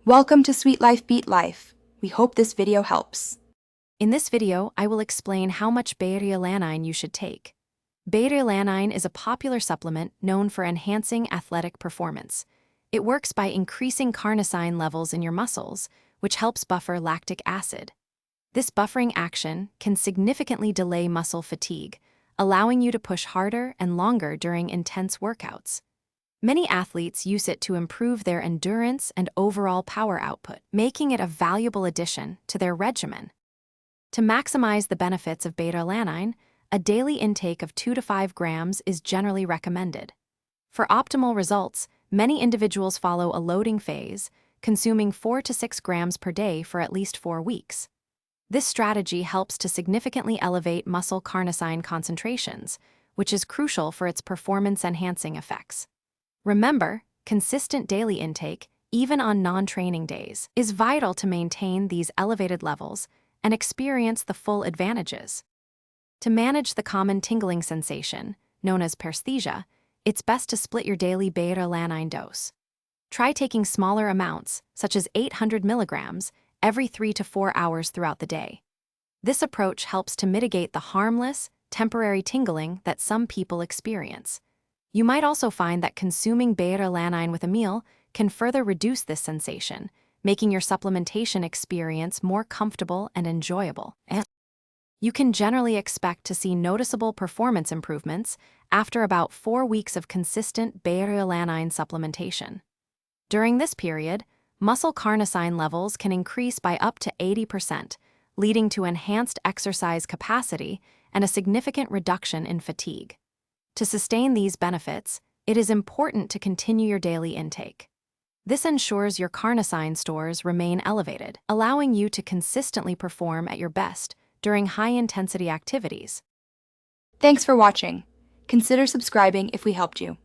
Welcome to Sweet Life Beat Life. We hope this video helps. In this video, I will explain how much beta-alanine you should take. Beta-alanine is a popular supplement known for enhancing athletic performance. It works by increasing carnosine levels in your muscles, which helps buffer lactic acid. This buffering action can significantly delay muscle fatigue, allowing you to push harder and longer during intense workouts. Many athletes use it to improve their endurance and overall power output, making it a valuable addition to their regimen. To maximize the benefits of beta-alanine, a daily intake of 2 to 5 grams is generally recommended. For optimal results, many individuals follow a loading phase, consuming 4 to 6 grams per day for at least 4 weeks. This strategy helps to significantly elevate muscle carnosine concentrations, which is crucial for its performance-enhancing effects. Remember, consistent daily intake, even on non-training days, is vital to maintain these elevated levels and experience the full advantages. To manage the common tingling sensation, known as paresthesia, it's best to split your daily beta-alanine dose. Try taking smaller amounts, such as 800 milligrams, every 3 to 4 hours throughout the day. This approach helps to mitigate the harmless, temporary tingling that some people experience. You might also find that consuming beta-alanine with a meal can further reduce this sensation, making your supplementation experience more comfortable and enjoyable. You can generally expect to see noticeable performance improvements after about 4 weeks of consistent beta-alanine supplementation. During this period, muscle carnosine levels can increase by up to 80%, leading to enhanced exercise capacity and a significant reduction in fatigue. To sustain these benefits, it is important to continue your daily intake. This ensures your carnosine stores remain elevated, allowing you to consistently perform at your best during high-intensity activities. Thanks for watching. Consider subscribing if we helped you.